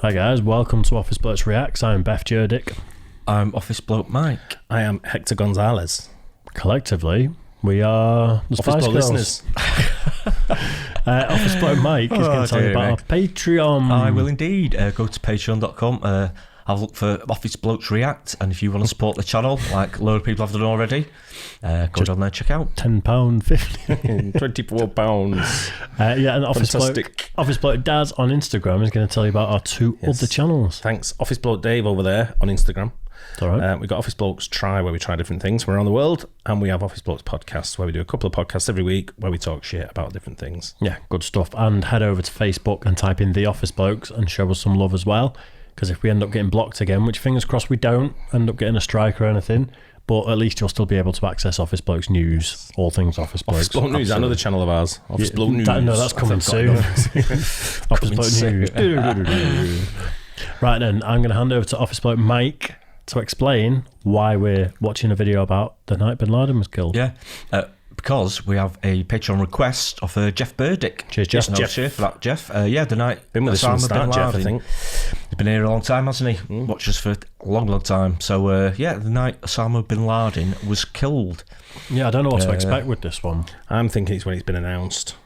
Hi guys, welcome to Office Blokes Reacts. I'm Beth Jurdick. I'm Office Bloke Mike. I am Hector Gonzalez. Collectively, we are the Spice Girls. Listeners. Office Bloke Mike is going to tell you about our Patreon. I will indeed. Go to patreon.com. Have a look for Office Blokes React, and if you want to support the channel, like a load of people have done already, go down there and check out. £10.50. £24. Yeah, and Office Bloke Daz on Instagram is going to tell you about our two other channels. Thanks. Office Bloke Dave over there on Instagram. It's all right. We've got Office Blokes Try, where we try different things from around the world, and we have Office Blokes Podcast, where we do a couple of podcasts every week where we talk shit about different things. Yeah, good stuff. And head over to Facebook and type in The Office Blokes and show us some love as well. Because if we end up getting blocked again, which fingers crossed we don't end up getting a strike or anything, but at least you'll still be able to access Office Blokes news, all things Office Blokes. Office Bloke News, another channel of ours. Office Bloke News. No, that's coming soon. Office Bloke News. Right then, I'm going to hand over to Office Bloke Mike to explain why we're watching a video about the night Bin Laden was killed. Yeah, because we have a Patreon request of Jeff Burdick. Cheers, Jeff. Cheers for that, Jeff. Yeah, the night. Been with us from the start, Jeff, I think. He's been here a long time, hasn't he? Watched us for a long, long time. So, yeah, the night Osama Bin Laden was killed. Yeah, I don't know what to expect with this one. I'm thinking it's when it's been announced.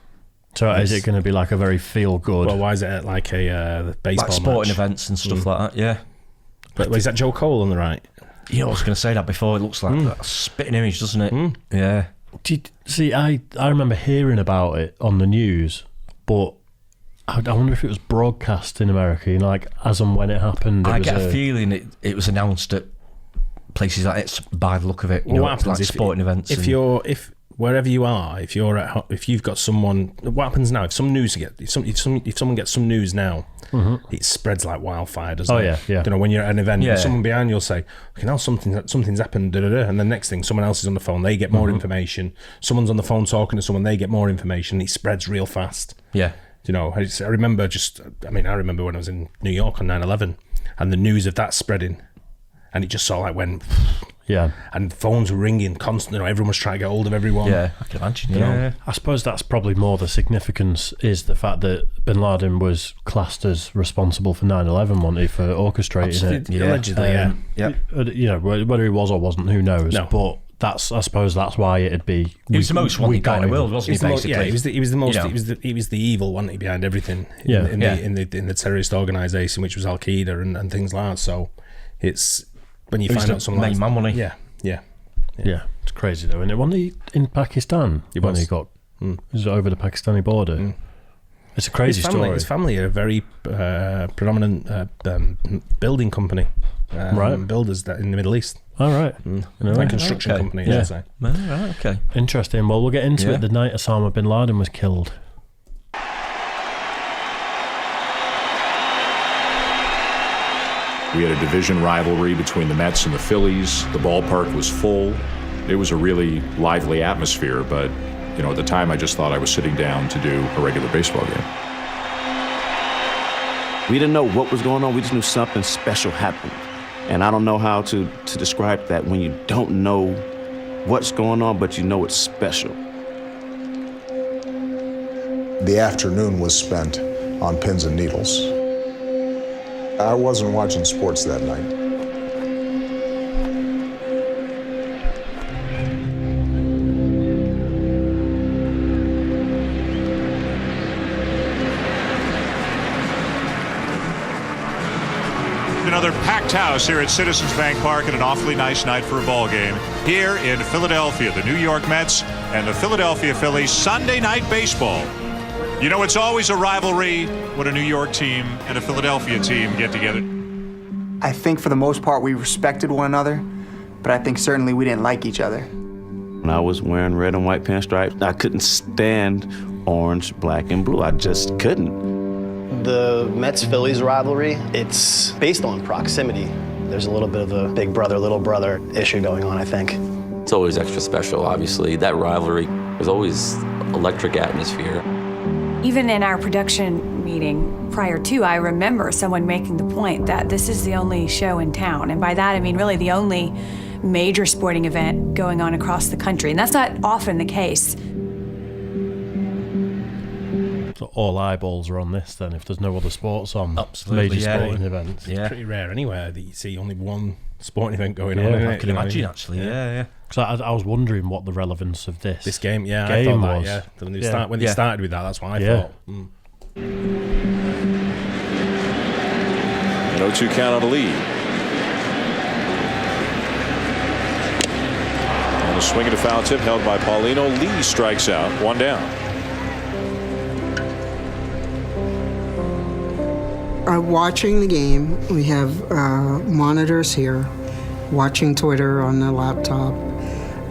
So is it going to be like a very feel-good? Well, why is it at like a baseball like sporting match? events and stuff like that, yeah. But is that Joe Cole on the right? Yeah, I was going to say that before. It looks like a spitting image, doesn't it? Yeah. See, I remember hearing about it on the news, but I wonder if it was broadcast in America, you know, like as and when it happened. I get a feeling it was announced at places like it's by the look of it. You know, what happens like sporting events. If wherever you are, if you've got someone, what happens now? If someone gets some news now, it spreads like wildfire, doesn't it? Oh yeah. You know, when you're at an event, someone behind you'll say, okay, now something's happened, and then next thing, someone else is on the phone, they get more information. Someone's on the phone talking to someone, they get more information. It spreads real fast. Yeah. You know, I remember when I was in New York on 9/11, and the news of that spreading, and it just sort of like went. Yeah, and phones were ringing constantly. You know, everyone was trying to get hold of everyone. Yeah, I can imagine. You know? I suppose that's probably more the significance is the fact that Bin Laden was classed as responsible for 9/11, wasn't he, for orchestrating it? Yeah. Allegedly, yeah. You know, whether he was or wasn't, who knows? No. But I suppose that's why it'd be. He was the most wanted guy in the world, wasn't he? Basically, he was the most. He was the evil one behind everything. In the terrorist organisation, which was Al Qaeda and things like that. So it's when you find out someone main man, wasn't he? Yeah, it's crazy though, isn't it? Wasn't he in Pakistan when he got was over the Pakistani border? It's a crazy story. His family are a very predominant building company, right? Builders in the Middle East. All right, construction company. Yeah. I'd say. Right, okay. Interesting. Well, we'll get into it. The night Osama Bin Laden was killed. We had a division rivalry between the Mets and the Phillies. The ballpark was full. It was a really lively atmosphere, but you know, at the time I just thought I was sitting down to do a regular baseball game. We didn't know what was going on. We just knew something special happened. And I don't know how to describe that when you don't know what's going on, but you know it's special. The afternoon was spent on pins and needles. I wasn't watching sports that night. Another packed house here at Citizens Bank Park and an awfully nice night for a ball game here in Philadelphia. The New York Mets and the Philadelphia Phillies, Sunday night baseball. You know, it's always a rivalry when a New York team and a Philadelphia team get together. I think for the most part we respected one another, but I think certainly we didn't like each other. When I was wearing red and white pinstripes, I couldn't stand orange, black, and blue. I just couldn't. The Mets-Phillies rivalry, it's based on proximity. There's a little bit of a big brother, little brother issue going on, I think. It's always extra special, obviously. That rivalry was always electric atmosphere. Even in our production meeting prior to, I remember someone making the point that this is the only show in town. And by that, I mean really the only major sporting event going on across the country. And that's not often the case. So all eyeballs are on this then, if there's no other sports on. Absolutely, major sporting events. It's pretty rare anywhere that you see only one sporting event going on. I can imagine, actually. Yeah. Because I was wondering what the relevance of this game, I thought was. that, When they started with that, that's what I thought. An 0-2 count on the lead. On a swing and a foul tip held by Paulino. Lee strikes out. 1 down. Watching the game, we have monitors here, watching Twitter on the laptop,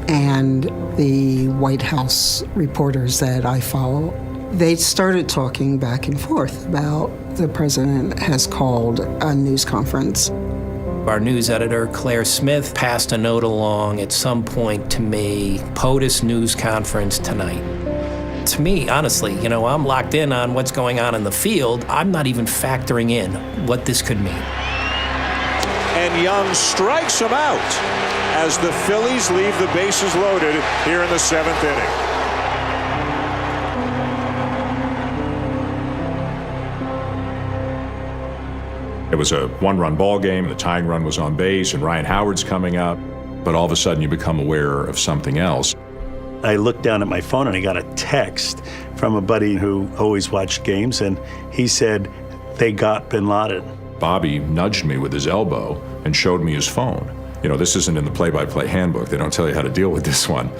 and the White House reporters that I follow. They started talking back and forth about the president has called a news conference. Our news editor, Claire Smith, passed a note along at some point to me, POTUS news conference tonight. To me, honestly, I'm locked in on what's going on in the field. I'm not even factoring in what this could mean. And Young strikes him out as the Phillies leave the bases loaded here in the 7th inning. It was a 1-run ball game. The tying run was on base, and Ryan Howard's coming up. But all of a sudden, you become aware of something else. I looked down at my phone, and I got a text from a buddy who always watched games, and he said, they got Bin Laden. Bobby nudged me with his elbow and showed me his phone. This isn't in the play-by-play handbook. They don't tell you how to deal with this one.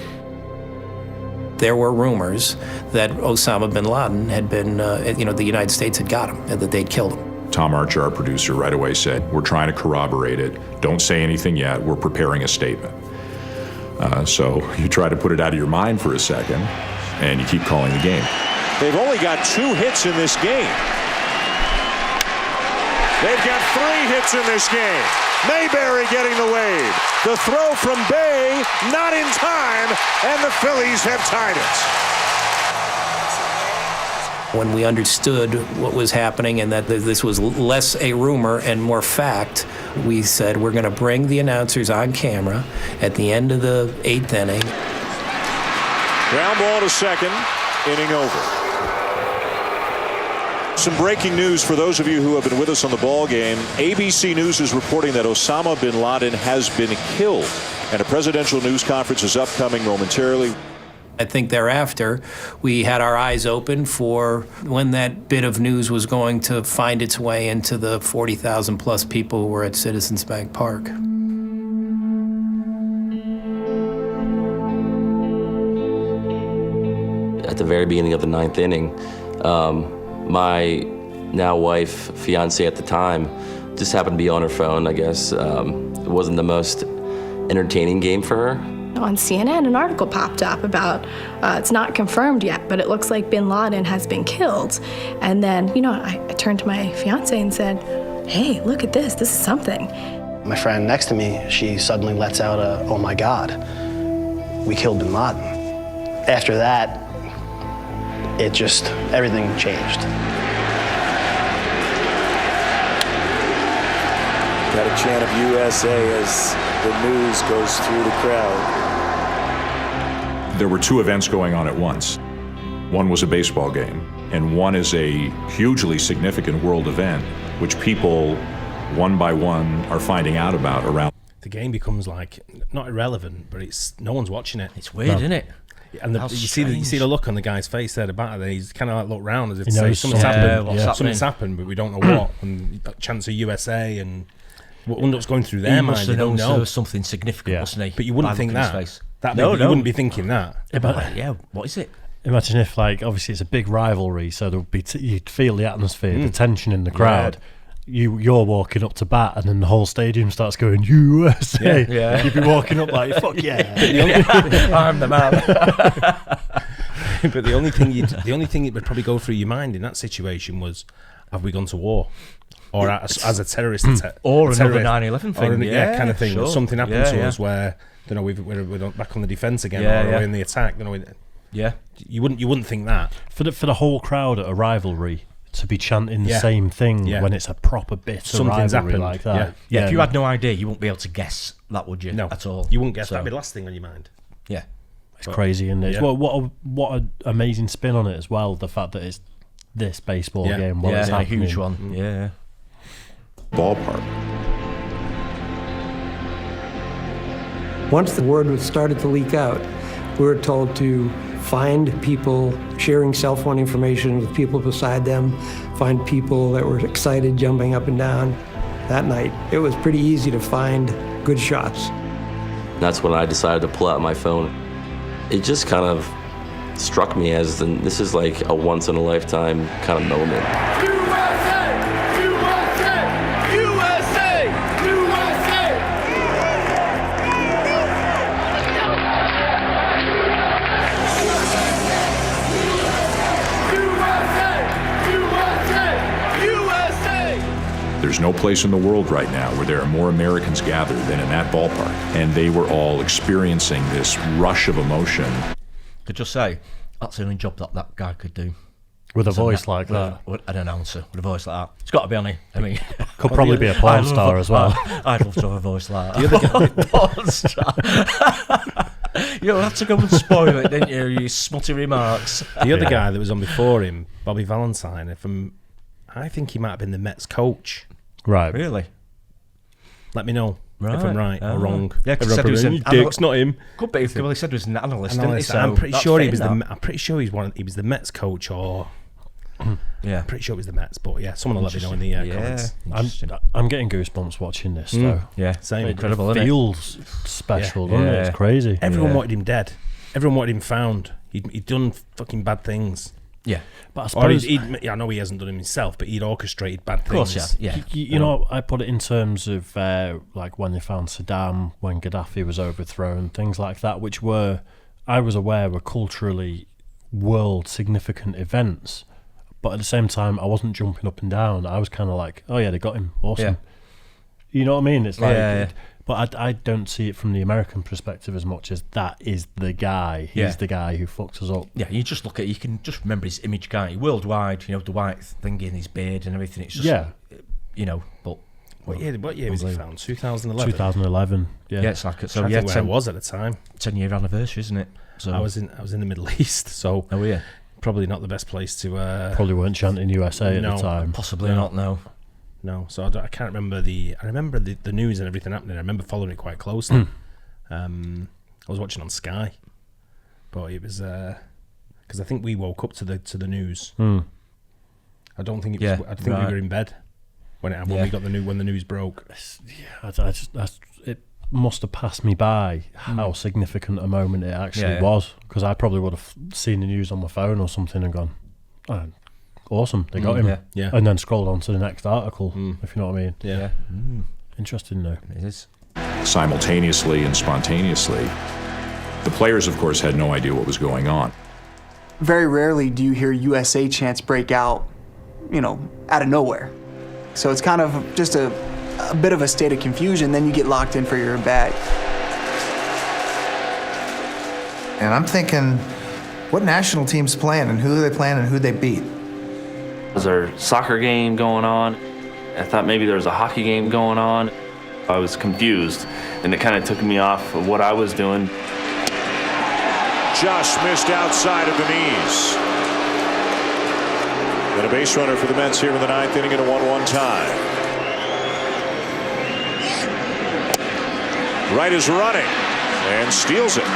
There were rumors that Osama Bin Laden had been, the United States had got him, and that they'd killed him. Tom Archer, our producer, right away said, we're trying to corroborate it. Don't say anything yet. We're preparing a statement. So you try to put it out of your mind for a second, and you keep calling the game. They've only got 2 hits in this game. They've got 3 hits in this game. Mayberry getting the wave. The throw from Bay, not in time, and the Phillies have tied it. When we understood what was happening and that this was less a rumor and more fact, we said we're going to bring the announcers on camera at the end of the 8th inning. Ground ball to second, inning over. Some breaking news for those of you who have been with us on the ball game. ABC News is reporting that Osama Bin Laden has been killed, and a presidential news conference is upcoming momentarily. I think thereafter, we had our eyes open for when that bit of news was going to find its way into the 40,000 plus people who were at Citizens Bank Park. At the very beginning of the 9th inning, my now wife, fiance at the time, just happened to be on her phone, I guess. It wasn't the most entertaining game for her. On CNN, an article popped up about, it's not confirmed yet, but it looks like Bin Laden has been killed. And then, I turned to my fiance and said, hey, look at this is something. My friend next to me, she suddenly lets out a, oh my God, we killed Bin Laden. After that, everything changed. Got a chant of USA as the news goes through the crowd. There were 2 events going on at once. One was a baseball game, and one is a hugely significant world event, which people, one by one, are finding out about around. The game becomes not irrelevant, but no one's watching it. It's weird, isn't it? And you see the look on the guy's face there, the batter. He's kind of look round as if to say knows something's happened. Something's happened, but we don't know what. And chance of USA and what what's going through their mind. He must have known there was something significant, wasn't he? But you wouldn't think that. You wouldn't be thinking that. What is it? Imagine if, obviously it's a big rivalry, so there'll be you'd feel the atmosphere, the tension in the crowd. You're walking up to bat, and then the whole stadium starts going USA. Yeah. You'd be walking up like, fuck yeah, I'm the man. But the only thing that would probably go through your mind in that situation was, have we gone to war? Or as a terrorist attack, or another 9/11 thing, kind of thing. Sure. Something happened to us where we're back on the defense again, or we're in the attack. You wouldn't think that for the whole crowd at a rivalry to be chanting the same thing when it's a proper bit of rivalry happened like that. Yeah, if you had no idea, you wouldn't be able to guess that, would you? No, at all. You wouldn't guess. That'd be the last thing on your mind. Yeah, it's crazy, isn't it? What an amazing spin on it as well. The fact that it's this baseball Yeah. game while it's a happening. huge one. Yeah. Ballpark. Once the word started to leak out, we were told to find people sharing cell phone information with people beside them, find people that were excited, jumping up and down. That night, it was pretty easy to find good shots. That's when I decided to pull out my phone. It just kind of struck me as this is like a once-in-a-lifetime kind of moment. There's no place in the world right now where there are more Americans gathered than in that ballpark. And they were all experiencing this rush of emotion. Could just say, that's the only job that guy could do. With a voice like that. With an announcer with a voice like that. It's got to be on it. I mean, could probably be a porn star as well. I'd love to have a voice like that. Porn star. You had to go and spoil it, didn't you? You smutty remarks. The other guy that was on before him, Bobby Valentine, I think he might have been the Mets coach. Right. Really? Let me know if I'm right or wrong. Yeah, because he said Dicks, not him. Could be. Well, he said he was an analyst, didn't he? So I'm pretty sure he was that. I'm pretty sure he was the Mets coach, or yeah, I'm pretty sure it was the Mets. But yeah, someone will let me know in the comments. I'm getting goosebumps watching this though. Yeah, same. Incredible. It feels special, doesn't it? It's crazy. Everyone wanted him dead. Everyone wanted him found. He'd done fucking bad things. Yeah, but I suppose I know he hasn't done it himself, but he'd orchestrated bad things. Of course, yeah. You know, I put it in terms of like when they found Saddam, when Gaddafi was overthrown, things like that, which I was aware were culturally world significant events, but at the same time, I wasn't jumping up and down. I was kind of like, oh yeah, they got him, awesome. Yeah. You know what I mean? It's like, but I don't see it from the American perspective as much as that is the guy. He's the guy who fucks us up. Yeah, you can just remember his image, can't you? Worldwide, the white thing in his beard and everything. It's just, but... What year was he found? 2011? 2011, yeah. Yeah, it's like, so yeah, where I was at the time. 10-year anniversary, isn't it? So I was in the Middle East, so... Oh, yeah. Probably not the best place to... Probably weren't chanting USA at the time. Possibly not, no. No, so I can't remember I remember the news and everything happening. I remember following it quite closely. I was watching on Sky, but it was because I think we woke up to the news. I don't think it was. I think we were in bed when we got when the news broke. It must have passed me by how significant a moment it actually was, because I probably would have seen the news on my phone or something and gone, oh, awesome, they got him. Yeah. And then scrolled on to the next article, if you know what I mean. Yeah. Interesting though. It is. Simultaneously and spontaneously, the players, of course, had no idea what was going on. Very rarely do you hear USA chants break out, out of nowhere. So it's kind of just a bit of a state of confusion, then you get locked in for your bag. And I'm thinking, what national team's playing and who they playing and who they beat? Was there a soccer game going on? I thought maybe there was a hockey game going on. I was confused, and it kind of took me off of what I was doing. Just missed outside of the knees. And a base runner for the Mets here in the ninth inning at a 1-1 tie. Wright is running and steals it.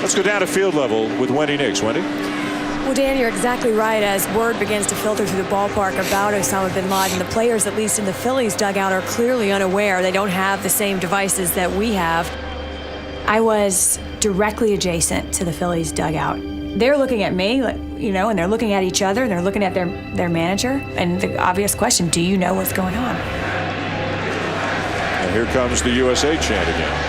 Let's go down to field level with Wendy Nix. Wendy? Well, Dan, you're exactly right. As word begins to filter through the ballpark about Osama Bin Laden, the players, at least in the Phillies dugout, are clearly unaware. They don't have the same devices that we have. I was directly adjacent to the Phillies dugout. They're looking at me, and they're looking at each other, and they're looking at their manager. And the obvious question, do you know what's going on? And here comes the USA chant again.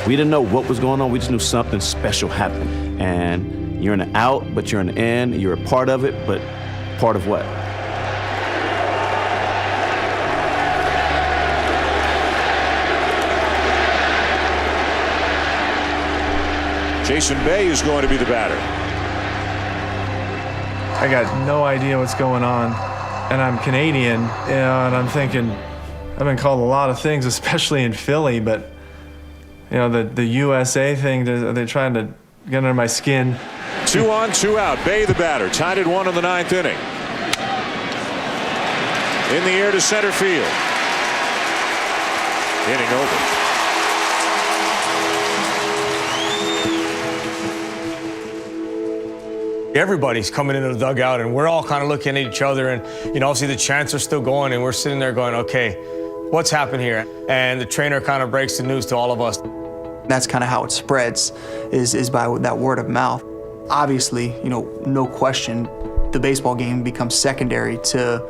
We didn't know what was going on. We just knew something special happened. And you're in an out, but you're in an in. You're a part of it, but part of what? Jason Bay is going to be the batter. I got no idea what's going on. and I'm Canadian, and I'm thinking, I've been called a lot of things, especially in Philly, but the USA thing, they're trying to get under my skin. 2 on, 2 out. Bay, the batter, tied at 1 in the 9th inning. In the air to center field. Inning over. Everybody's coming into the dugout, and we're all kind of looking at each other, and obviously the chants are still going, and we're sitting there going, okay, what's happened here? And the trainer kind of breaks the news to all of us. That's kind of how it spreads, is by that word of mouth. Obviously, no question, the baseball game becomes secondary to,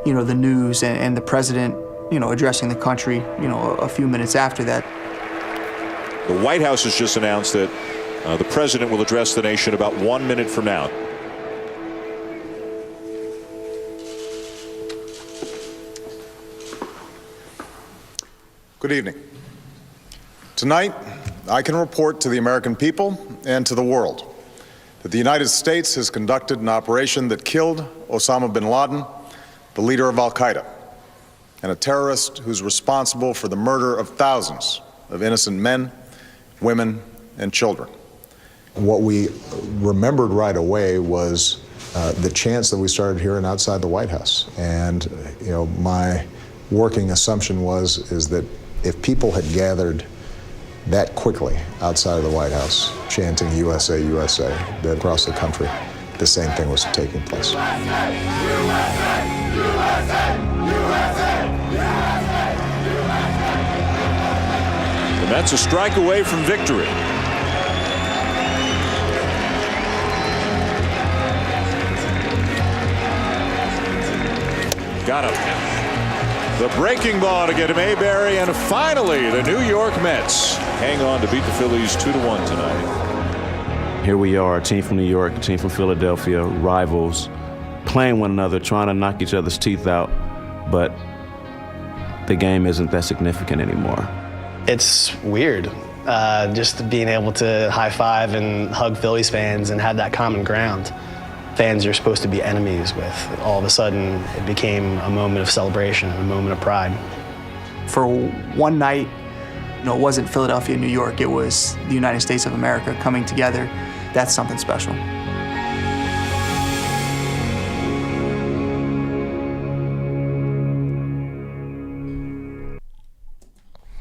the news and the president, addressing the country, a few minutes after that. The White House has just announced that the president will address the nation about 1 minute from now. Good evening. Tonight, I can report to the American people and to the world that the United States has conducted an operation that killed Osama Bin Laden, the leader of Al-Qaeda, and a terrorist who's responsible for the murder of thousands of innocent men, women, and children. What we remembered right away was the chants that we started hearing outside the White House. And my working assumption is that if people had gathered that quickly outside of the White House, chanting USA, USA, that across the country, the same thing was taking place. The Mets a strike away from victory. Got him. The breaking ball to get him Mayberry, and finally the New York Mets hang on to beat the Phillies 2-1 tonight. Here we are, a team from New York, a team from Philadelphia, rivals, playing one another, trying to knock each other's teeth out, but the game isn't that significant anymore. It's weird, just being able to high five and hug Phillies fans and have that common ground. Fans you're supposed to be enemies with. All of a sudden, it became a moment of celebration, a moment of pride. For one night, it wasn't Philadelphia, New York, it was the United States of America coming together. That's something special.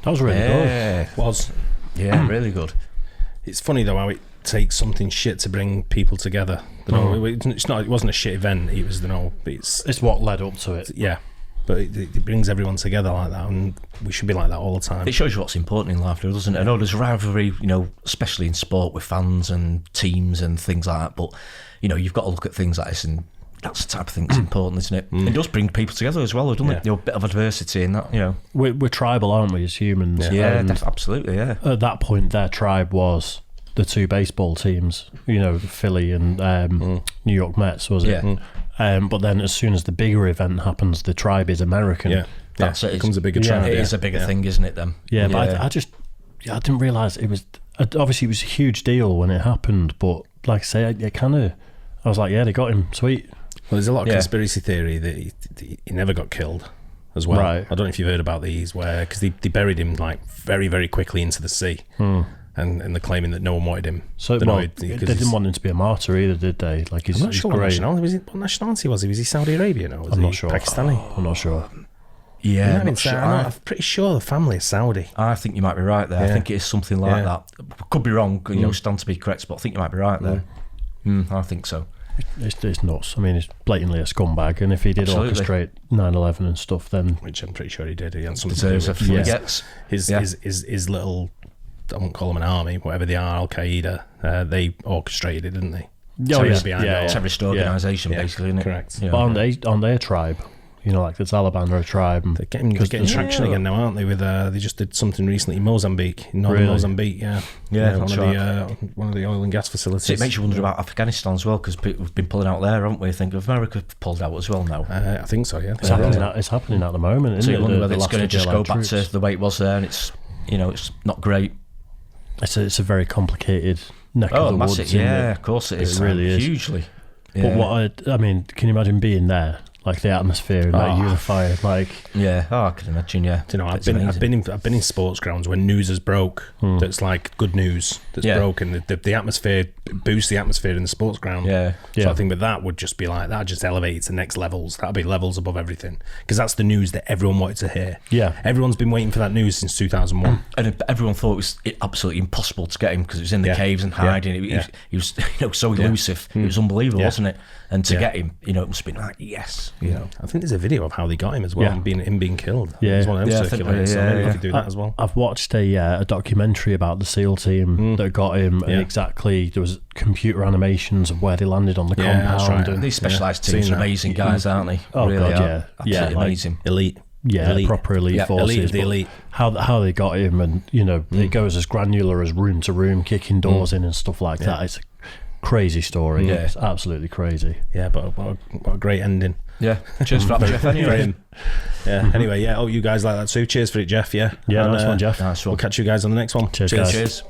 That was really good. Was. Yeah, really good. It's funny though how it takes something shit to bring people together. It wasn't a shit event. It was it's what led up to it. Yeah, but it brings everyone together like that, and we should be like that all the time. It shows you what's important in life, doesn't it? I know there's rivalry, especially in sport with fans and teams and things like that. But you've got to look at things like this, and that's the type of thing that's important, isn't it? It does bring people together as well, doesn't it? A bit of adversity in that. We're tribal, aren't we, as humans? Yeah, absolutely. Yeah. At that point, their tribe was the two baseball teams, Philly and New York Mets, was it? Yeah. But then as soon as the bigger event happens, the tribe is American. Yeah, that's it. It becomes a bigger tribe. It is a bigger thing, isn't it, then? Yeah, but I didn't realise it was, obviously it was a huge deal when it happened, but like I say, I was like, yeah, they got him, sweet. Well, there's a lot of conspiracy theory that he never got killed as well. Right. I don't know if you've heard about these, because they buried him like very, very quickly into the sea. And they're claiming that no one wanted him. So they didn't want him to be a martyr either, did they? Like I'm not sure what nationality was he? Was he Saudi Arabian or was I'm he not sure. Pakistani? I'm not sure. Yeah, I'm pretty sure the family is Saudi. I think you might be right there. I think it is something like that. Could be wrong, stand to be correct, but I think you might be right there. I think so. It's nuts. I mean, it's blatantly a scumbag, and if he did orchestrate 9/11 and stuff, then which I'm pretty sure he did. He had something to do with his little, I won't call them an army, whatever they are, Al Qaeda. They orchestrated it, didn't they? Terrorist organisation, basically, isn't it? Correct. But on their tribe, like the Taliban are a tribe. They're getting traction again now, aren't they? With they just did something recently in Mozambique, in northern Mozambique. One of the oil and gas facilities. So it makes you wonder about Afghanistan as well, because we've been pulling out there, haven't we? I think America pulled out as well now. I think so. Yeah, it's happening at the moment. So you wonder whether it's going to just go back to the way it was there, and it's it's not great. It's a very complicated neck of the woods. Yeah, of course it is. It really is hugely. But I mean, can you imagine being there? like the atmosphere and that unifying, like I can imagine. Yeah, you know, I've been in sports grounds when news has broke. That's like good news that's broke, and the atmosphere boosts the atmosphere in the sports ground. So I think that would just be like that. Just elevates to next levels. That'll be levels above everything because that's the news that everyone wanted to hear. Everyone's been waiting for that news since 2001, and everyone thought it was absolutely impossible to get him because he was in the caves and hiding. He was so elusive. It was unbelievable, wasn't it? And to get him, it must have been like, yes. I think there's a video of how they got him as well, and him being killed. There's one of them circulating, so maybe we could do that as well. I've watched a documentary about the SEAL team that got him, and exactly there was computer animations of where they landed on the compound. That's right. And these specialised teams are amazing guys, aren't they? Oh really God, absolutely amazing. Elite. Proper elite forces. Elite, the elite. How they got him, and it goes as granular as room to room, kicking doors in and stuff like that. It's a crazy story. It's absolutely crazy. But what a great ending. Cheers for that, Jeff. Anyway. Anyway, you guys like that too. Cheers for it, Jeff. Nice one, Jeff. We'll catch you guys on the next one. Cheers. Cheers.